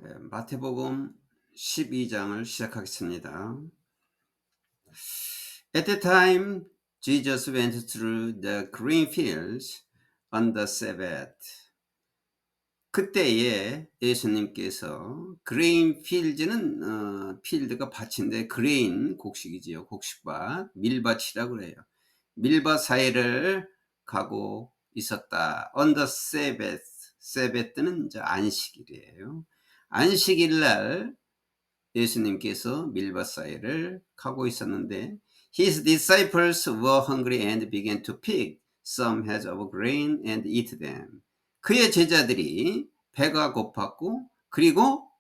마태복음 12장을 시작하겠습니다. At the time, Jesus went through the green fields on the Sabbath. 그때에 예수님께서 그레인 필드는 필드가 밭인데 그레인 곡식이지요. 곡식밭, 밀밭이라고 그래요. 밀밭 사이를 가고 있었다. On the Sabbath. Sabbath는 이제 안식일이에요. 안식일 날 예수님께서 밀밭 사이를 가고 있었는데 His disciples were hungry and began to pick some heads of grain and eat them. 그의 제자들이 배가 고팠고 그리고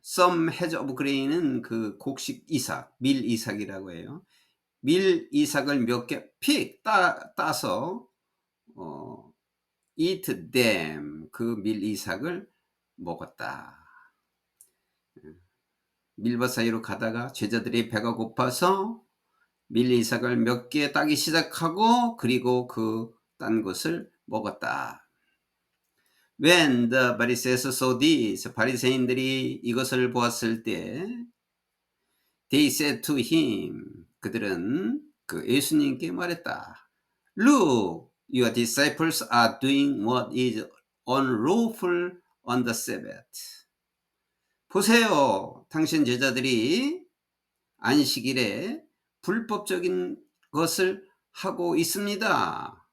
some heads of grain은 그 곡식 이삭, 밀 이삭이라고 해요. 밀 이삭을 몇 개 따서 eat them 그 밀 이삭을 먹었다. 밀밭 사이로 가다가 제자들이 배가 고파서 밀 이삭을 몇 개 따기 시작하고 그리고 그 딴 것을 먹었다. When the Pharisees saw this, 바리새인들이 이것을 보았을 때 they said to him, 그들은 그 예수님께 말했다. Look, your disciples are doing what is unlawful on the Sabbath. 보세요, 당신 제자들이 안식일에 불법적인 것을 하고 있습니다.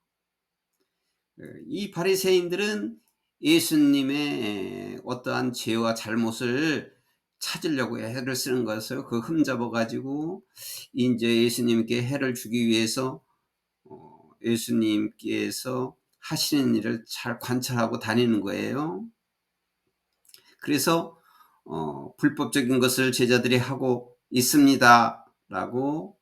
이 바리새인들은 예수님의 어떠한 죄와 잘못을 찾으려고 해를 쓰는 것을 그 흠잡아 가지고 이제 예수님께 해를 주기 위해서 예수님께서 하시는 일을 잘 관찰하고 다니는 거예요. 그래서 불법적인 것을 제자들이 하고 있습니다라고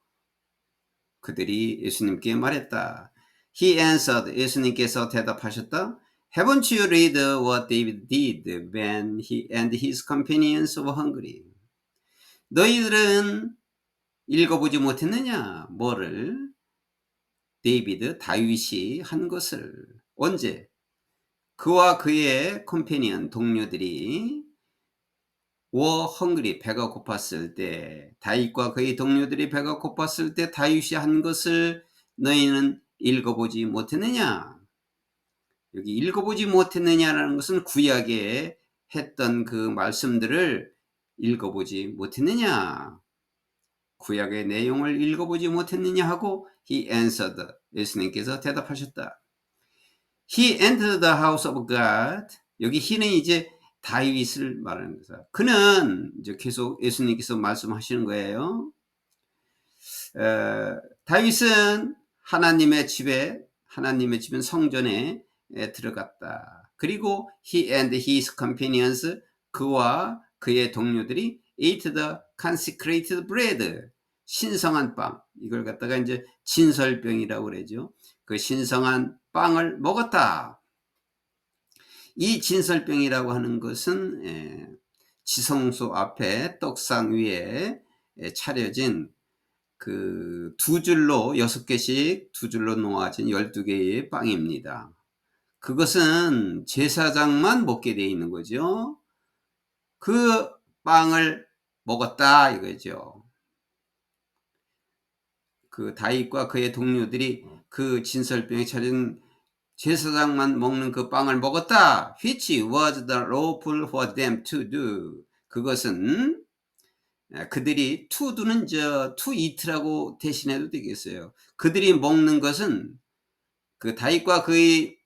그들이 예수님께 말했다. He answered, 예수님께서 대답하셨다. Haven't you read what David did when he and his companions were hungry? 너희들은 읽어보지 못했느냐? 뭐를? 다윗이 한 것을. 언제? 그와 그의 컴패니언 동료들이 were hungry, 배가 고팠을 때, 다윗과 그의 동료들이 배가 고팠을 때 다윗이 한 것을 너희는 읽어보지 못했느냐? 여기 읽어보지 못했느냐라는 것은 구약에 했던 그 말씀들을 읽어보지 못했느냐? 구약의 내용을 읽어보지 못했느냐 하고 he answered, 예수님께서 대답하셨다. He entered the house of God. 여기 he는 이제 다윗을 말하는 거죠. 그는 이제 계속 예수님께서 말씀하시는 거예요. 다윗은 하나님의 집은 성전에 들어갔다. 그리고 he and his companions, 그와 그의 동료들이 ate the consecrated bread, 신성한 빵, 이걸 갖다가 이제 진설병이라고 그러죠. 그 신성한 빵을 먹었다. 이 진설병이라고 하는 것은 지성소 앞에 떡상 위에 차려진 그 두 줄로 6개씩 두 줄로 놓아진 12개의 빵입니다. 그것은 제사장만 먹게 돼 있는 거죠. 그 빵을 먹었다 이거죠. 그 다윗과 그의 동료들이 그 진설병에 차린 제사장만 먹는 그 빵을 먹었다. Which was the lawful for them to do. 그것은 그들이 to do는 to eat라고 대신해도 되겠어요. 그들이 먹는 것은 그 다윗과 그의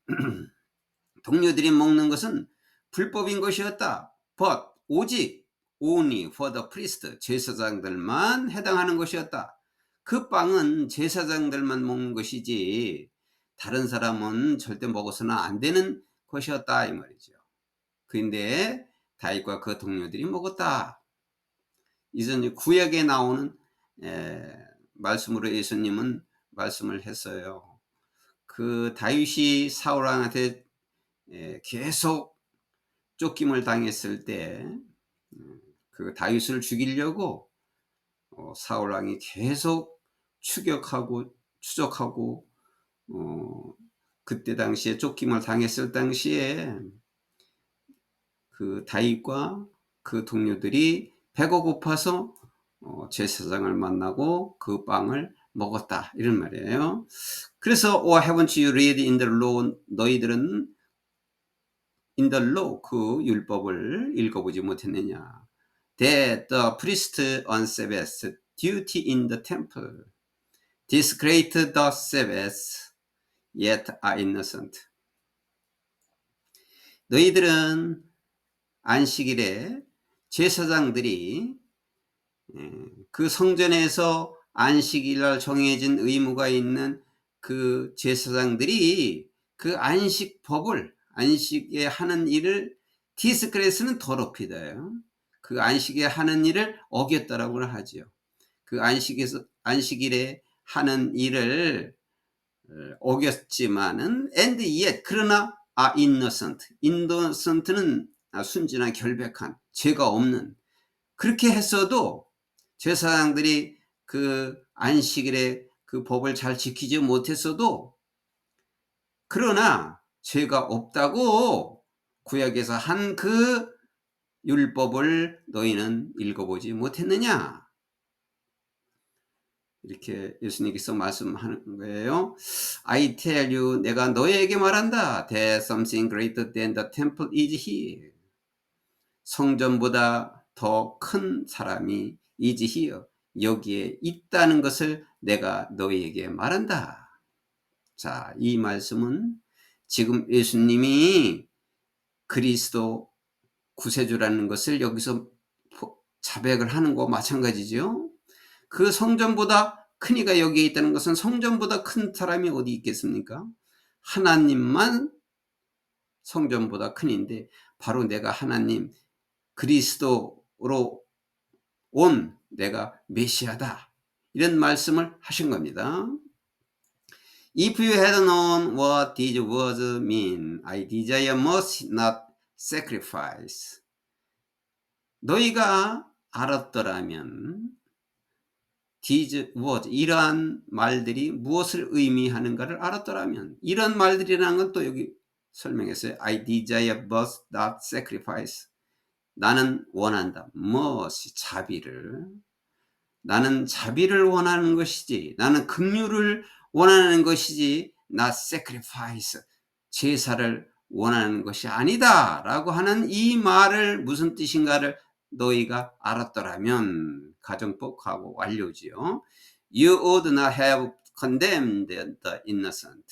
동료들이 먹는 것은 불법인 것이었다. But 오직 only for the priest, 제사장들만 해당하는 것이었다. 그 빵은 제사장들만 먹는 것이지 다른 사람은 절대 먹어서는 안 되는 것이었다 이 말이죠. 그런데 다윗과 그 동료들이 먹었다. 이전 구약에 나오는 말씀으로 예수님은 말씀을 했어요. 그 다윗이 사울 왕한테 계속 쫓김을 당했을 때 그 다윗을 죽이려고 사울 왕이 계속 추격하고 추적하고 그때 당시에 쫓김을 당했을 당시에 그 다윗과 그 동료들이 배가 고파서 제사장을 만나고 그 빵을 먹었다 이런 말이에요. 그래서 Or haven't you read in the law 너희들은 in the law 그 율법을 읽어보지 못했느냐 that the priest on Sabbath duty in the temple desecrate the Sabbath yet are innocent. 너희들은 안식일에 제사장들이 그 성전에서 안식일날 정해진 의무가 있는 그 제사장들이 그 안식법을 안식에 하는 일을 디스크레스는 더럽히다요. 그 안식에 하는 일을 어겼다라고 하죠. 그 안식일에 하는 일을 어겼지만은 and yet 그러나 innocent는 순진한 결백한 죄가 없는 그렇게 했어도 제사장들이 그 안식일에 그 법을 잘 지키지 못했어도 그러나 죄가 없다고 구약에서 한 그 율법을 너희는 읽어보지 못했느냐 이렇게 예수님께서 말씀하는 거예요. I tell you 내가 너희에게 말한다. That something greater than the temple is here. 성전보다 더 큰 사람이 is here. 여기에 있다는 것을 내가 너희에게 말한다. 자, 이 말씀은 지금 예수님이 그리스도 구세주라는 것을 여기서 자백을 하는 것과 마찬가지죠. 그 성전보다 큰 이가 여기에 있다는 것은 성전보다 큰 사람이 어디 있겠습니까? 하나님만 성전보다 큰인데 바로 내가 하나님 그리스도로 온 내가 메시아다 이런 말씀을 하신 겁니다. If you had known what these words mean, I desire mercy, not sacrifice. 너희가 알았더라면 these words, 이러한 말들이 무엇을 의미하는가를 알았더라면 이런 말들이라는 건 또 여기 설명했어요. I desire mercy, not sacrifice. 나는 원한다. mercy, 자비를. 나는 자비를 원하는 것이지 나는 긍휼을 원하는 것이지 not sacrifice, 제사를 원하는 것이 아니다 라고 하는 이 말을 무슨 뜻인가를 너희가 알았더라면 가정법하고 완료지요. You would not have condemned the innocent.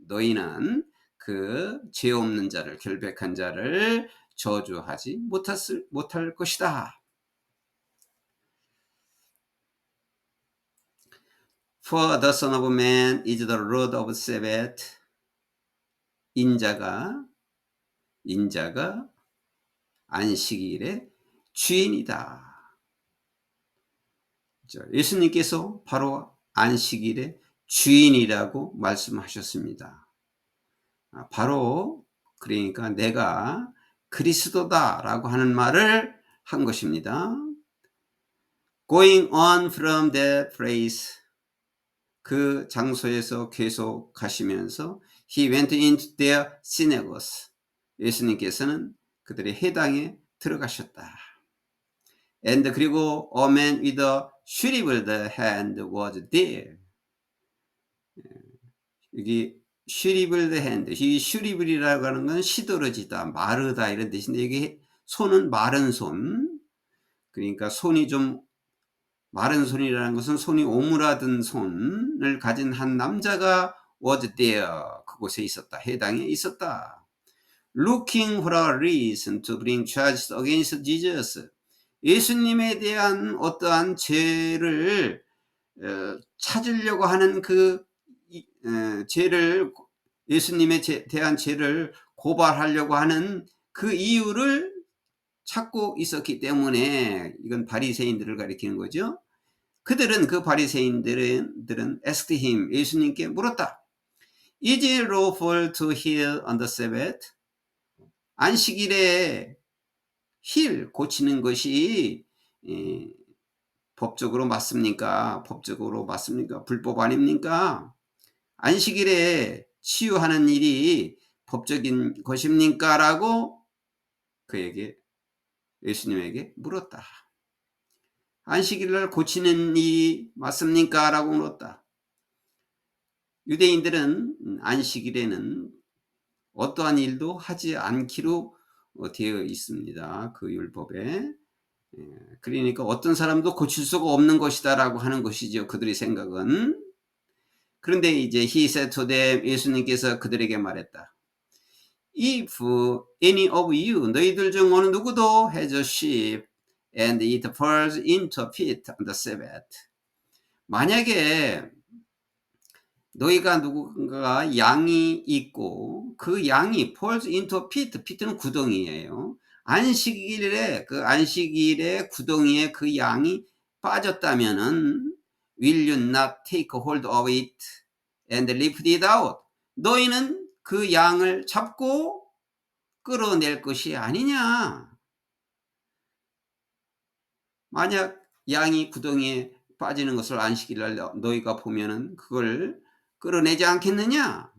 너희는 그 죄 없는 자를 결백한 자를 저주하지 못할 것이다. For the Son of Man is the Lord of Sabbath. 인자가 안식일의 주인이다. 예수님께서 바로 안식일의 주인이라고 말씀하셨습니다. 바로 그러니까 내가 그리스도다라고 하는 말을 한 것입니다. Going on from that place, 그 장소에서 계속 가시면서 He went into their synagogues. 예수님께서는 그들의 회당에 들어가셨다. And 그리고 a man with a shriveled hand was there. 여기 shriveled hand, 이 shrivel이라고 하는 건 시들어지다, 마르다 이런 뜻인데 여기 손은 마른 손. 그러니까 손이 좀 마른 손이라는 것은 손이 오므라든 손을 가진 한 남자가 was there. 그곳에 있었다. 해당에 있었다. Looking for a reason to bring charges against Jesus. 예수님에 대한 어떠한 죄를 찾으려고 하는 그 죄를 예수님에 대한 죄를 고발하려고 하는 그 이유를 찾고 있었기 때문에 이건 바리새인들을 가리키는 거죠. 그들은 그 바리새인들은 asked him 예수님께 물었다. Is it lawful to heal on the Sabbath? 안식일에 heal 고치는 것이 법적으로 맞습니까? 법적으로 맞습니까? 불법 아닙니까? 안식일에 치유하는 일이 법적인 것입니까? 라고 그에게 예수님에게 물었다. 안식일을 고치는 일이 맞습니까? 라고 물었다. 유대인들은 안식일에는 어떠한 일도 하지 않기로 되어 있습니다. 그 율법에. 그러니까 어떤 사람도 고칠 수가 없는 것이다 라고 하는 것이죠. 그들의 생각은. 그런데 이제 he said to them, 예수님께서 그들에게 말했다. If any of you, 너희들 중 어느 누구도 has a sheep and it falls into a pit on the Sabbath. 만약에 너희가 누군가가 양이 있고 그 양이 falls into a pit, pit는 구덩이에요. 안식일에 그 안식일에 구덩이에 그 양이 빠졌다면은 will you not take hold of it and lift it out? 너희는 그 양을 잡고 끌어낼 것이 아니냐. 만약 양이 구덩이에 빠지는 것을 안식일날 너희가 보면은 그걸 끌어내지 않겠느냐.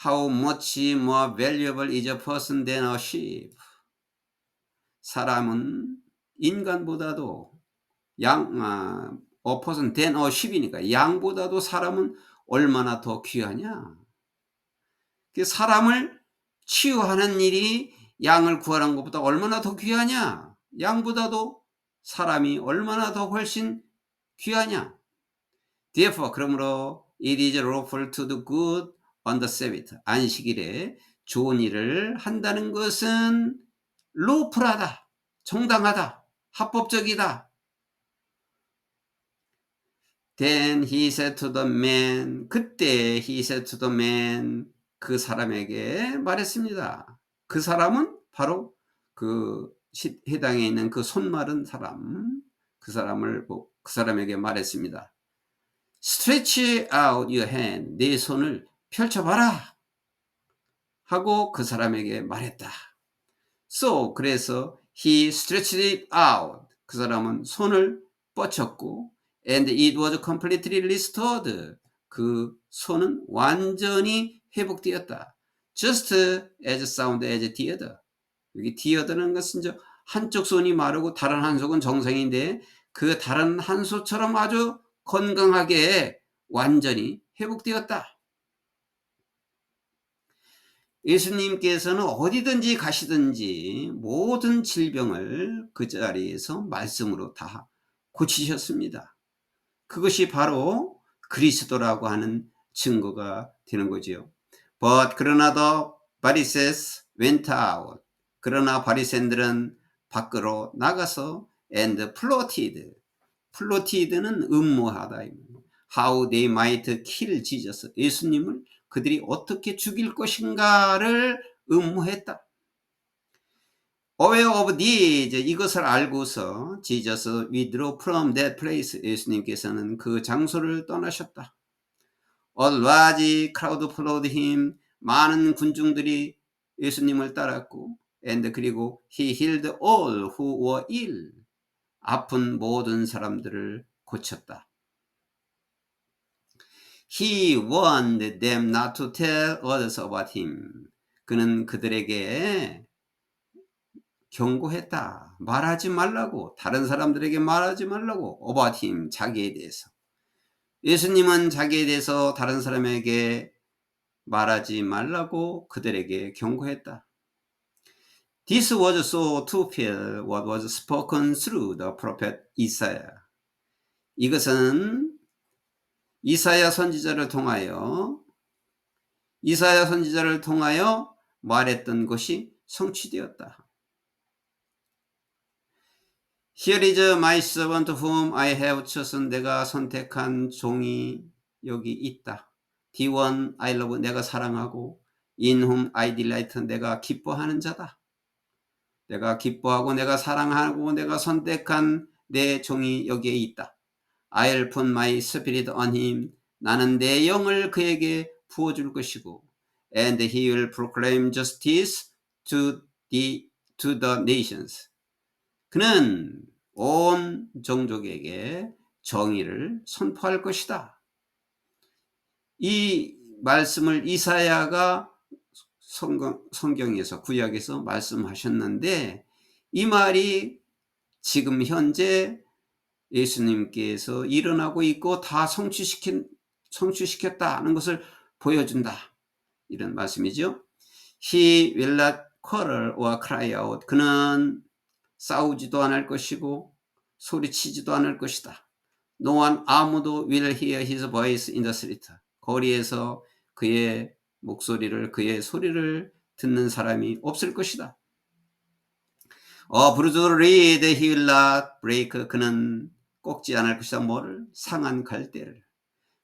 How much more valuable is a person than a sheep? 사람은 인간보다도 a person than a sheep이니까 양보다도 사람은 얼마나 더 귀하냐. 사람을 치유하는 일이 양을 구하는 것보다 얼마나 더 귀하냐. 양보다도 사람이 얼마나 더 훨씬 귀하냐. Therefore, 그러므로 it is lawful to do good on the Sabbath. 안식일에 좋은 일을 한다는 것은 lawful하다, 정당하다, 합법적이다. Then he said to the man, 그때 he said to the man, 그 사람에게 말했습니다. 그 사람은 바로 그 해당에 있는 그 손마른 사람, 그 사람에게 말했습니다. Stretch out your hand, 내 손을 펼쳐봐라 하고 그 사람에게 말했다. So, 그래서 he stretched it out. 그 사람은 손을 뻗쳤고 and it was completely restored. 그 손은 완전히 회복되었다. Just as sound as the other. 여기 the other는 것은 한쪽 손이 마르고 다른 한 손은 정상인데 그 다른 한 손처럼 아주 건강하게 완전히 회복되었다. 예수님께서는 어디든지 가시든지 모든 질병을 그 자리에서 말씀으로 다 고치셨습니다. 그것이 바로 그리스도라고 하는 증거가 되는 거지요. But 그러나 the Pharisees went out. 그러나 바리새인들은 밖으로 나가서 and plotted. 플로티드는 음모하다. How they might kill Jesus. 예수님을 그들이 어떻게 죽일 것인가를 음모했다. Aware of this, 이것을 알고서 Jesus withdrew from that place. 예수님께서는 그 장소를 떠나셨다. A large crowd followed him. 많은 군중들이 예수님을 따랐고, and 그리고 he healed all who were ill. 아픈 모든 사람들을 고쳤다. He warned them not to tell others about him. 그는 그들에게 경고했다. 말하지 말라고. 다른 사람들에게 말하지 말라고. about him. 자기에 대해서. 예수님은 자기에 대해서 다른 사람에게 말하지 말라고 그들에게 경고했다. This was so to fulfill what was spoken through the prophet Isaiah. 이것은 이사야 선지자를 통하여 말했던 것이 성취되었다. Here is my servant whom I have chosen. 내가 선택한 종이 여기 있다. The one I love. 내가 사랑하고 in whom I delight. 내가 기뻐하는 자다. 내가 기뻐하고 내가 사랑하고 내가 선택한 내 종이 여기에 있다. I'll put my spirit on him. 나는 내 영을 그에게 부어줄 것이고 and he will proclaim justice to the nations. 그는 온 종족에게 정의를 선포할 것이다. 이 말씀을 이사야가 성경에서 구약에서 말씀하셨는데 이 말이 지금 현재 예수님께서 일어나고 있고 다 성취시켰다 하는 것을 보여준다. 이런 말씀이죠. He will not quarrel or cry out. 그는 싸우지도 않을 것이고 소리치지도 않을 것이다. No one, 아무도 will hear his voice in the street. 거리에서 그의 목소리를, 그의 소리를 듣는 사람이 없을 것이다. bruised reed he will not break. 그는 꺾지 않을 것이다. 뭐를? 상한 갈대를.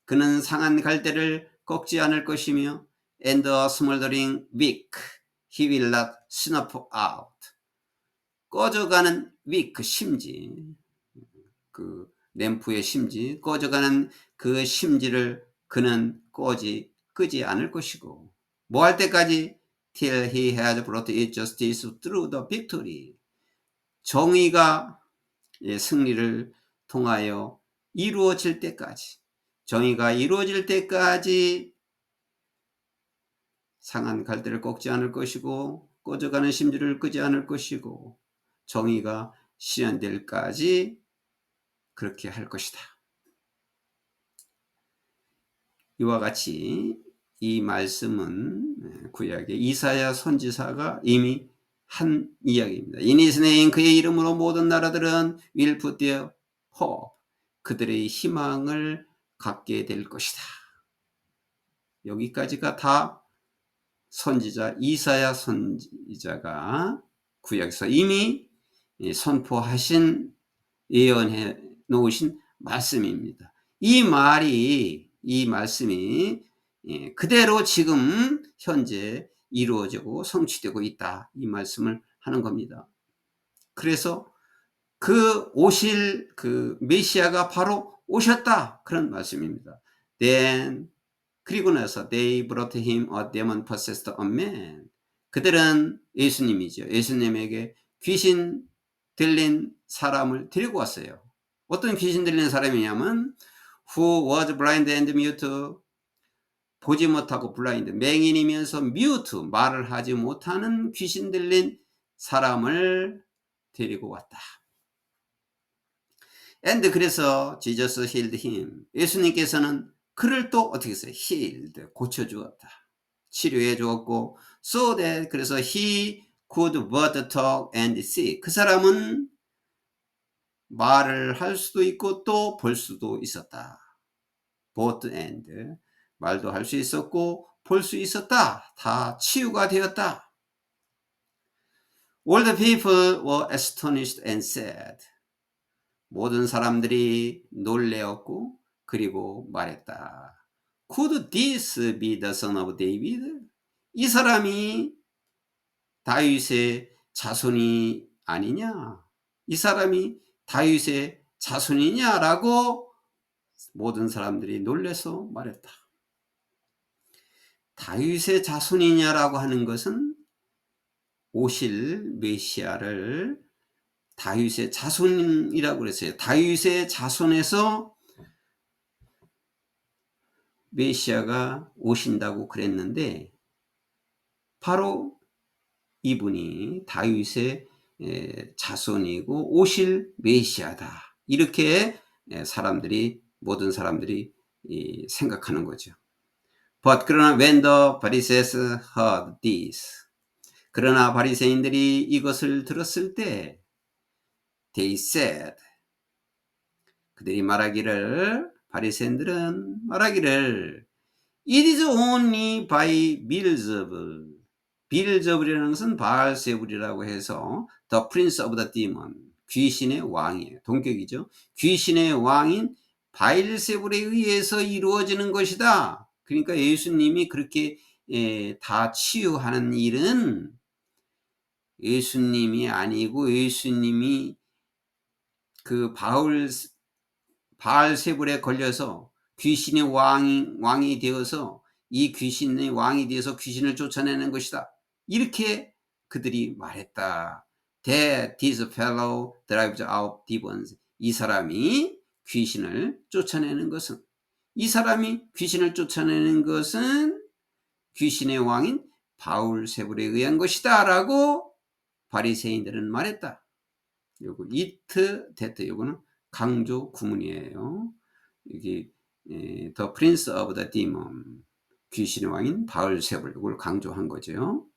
그는 상한 갈대를 꺾지 않을 것이며 and a smoldering wick he will not snuff out. 꺼져가는 wick, 심지, 그 램프의 심지, 꺼져가는 그 심지를 그는 끄지 않을 것이고 뭐 할 때까지? till he has brought it justice through the victory. 정의가 승리를 통하여 이루어질 때까지, 정의가 이루어질 때까지 상한 갈대를 꺾지 않을 것이고 꺼져가는 심지를 끄지 않을 것이고 정의가 실현될 때까지 그렇게 할 것이다. 이와 같이 이 말씀은 구약의 이사야 선지사가 이미 한 이야기입니다. In his name, 그의 이름으로 모든 나라들은 will put their hope, 그들의 희망을 갖게 될 것이다. 여기까지가 다 선지자 이사야 선지자가 구약에서 이미 선포하신, 예언해 놓으신 말씀입니다. 이 말씀이 그대로 지금 현재 이루어지고 성취되고 있다, 이 말씀을 하는 겁니다. 그래서 그 오실 그 메시아가 바로 오셨다, 그런 말씀입니다. Then, 그리고 나서 they brought him a demon possessed man. 그들은 예수님이죠. 예수님에게 귀신 들린 사람을 데리고 왔어요. 어떤 귀신 들린 사람이냐면 who was blind and mute, 보지 못하고 블라인드, 맹인이면서 뮤트, 말을 하지 못하는 귀신 들린 사람을 데리고 왔다. and, 그래서 Jesus healed him. 예수님께서는 그를 또 어떻게 했어요? healed, 고쳐주었다. 치료해 주었고 so that, 그래서 he could both talk and see. 그 사람은 말을 할 수도 있고 또 볼 수도 있었다. both and, 말도 할 수 있었고 볼 수 있었다. 다 치유가 되었다. All the people were astonished and said. 모든 사람들이 놀래었고 그리고 말했다. Could this be the son of David? 이 사람이 다윗의 자손이 아니냐? 이 사람이 다윗의 자손이냐라고 모든 사람들이 놀래서 말했다. 다윗의 자손이냐라고 하는 것은 오실 메시아를 다윗의 자손이라고 그랬어요. 다윗의 자손에서 메시아가 오신다고 그랬는데 바로 이분이 다윗의 자손이고 오실 메시아다, 이렇게 사람들이, 모든 사람들이 생각하는 거죠. But, 그러나 when the Pharisees heard this, 그러나 바리새인들이 이것을 들었을 때 they said, 그들이 말하기를, 바리새인들은 말하기를 it is only by Beelzebul. 비엘제불이라는 것은 바알세불이라고 해서 the prince of the demon, 귀신의 왕이에요. 동격이죠. 귀신의 왕인 바알세불에 의해서 이루어지는 것이다. 그러니까 예수님이 그렇게 다 치유하는 일은 예수님이 아니고 예수님이 그 바알세불에 걸려서 귀신의 왕이 되어서 이 귀신의 왕이 되어서 귀신을 쫓아내는 것이다, 이렇게 그들이 말했다. That this fellow drives out demons. 이 사람이 귀신을 쫓아내는 것은 귀신의 왕인 바울세불에 의한 것이다 라고 바리새인들은 말했다. 요거 it that 요거는 강조 구문이에요. 여기 The Prince of the Demon, 귀신의 왕인 바울세불, 이걸 강조한 거죠.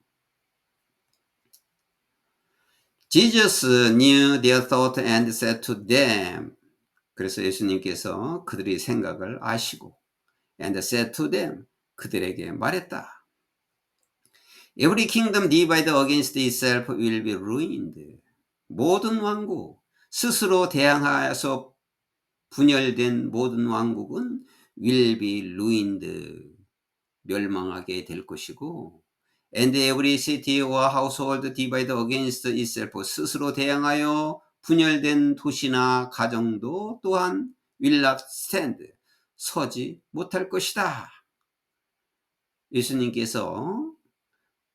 Jesus knew their thought and said to them. 그래서 예수님께서 그들의 생각을 아시고 and said to them, 그들에게 말했다. Every kingdom divided against itself will be ruined. 모든 왕국, 스스로 대항하여서 분열된 모든 왕국은 will be ruined, 멸망하게 될 것이고, and every city or household divided against itself, 스스로 대항하여 분열된 도시나 가정도 또한 will not stand, 서지 못할 것이다. 예수님께서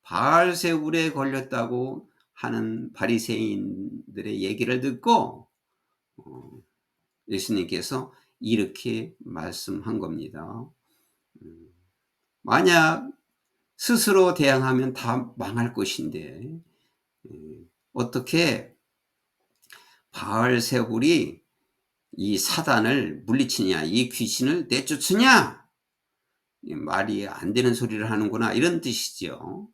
바알세불에 걸렸다고 하는 바리새인들의 얘기를 듣고 예수님께서 이렇게 말씀한 겁니다. 만약 스스로 대항하면 다 망할 것인데 어떻게 바알세불이 이 사단을 물리치냐, 이 귀신을 내쫓으냐, 말이 안 되는 소리를 하는구나, 이런 뜻이죠.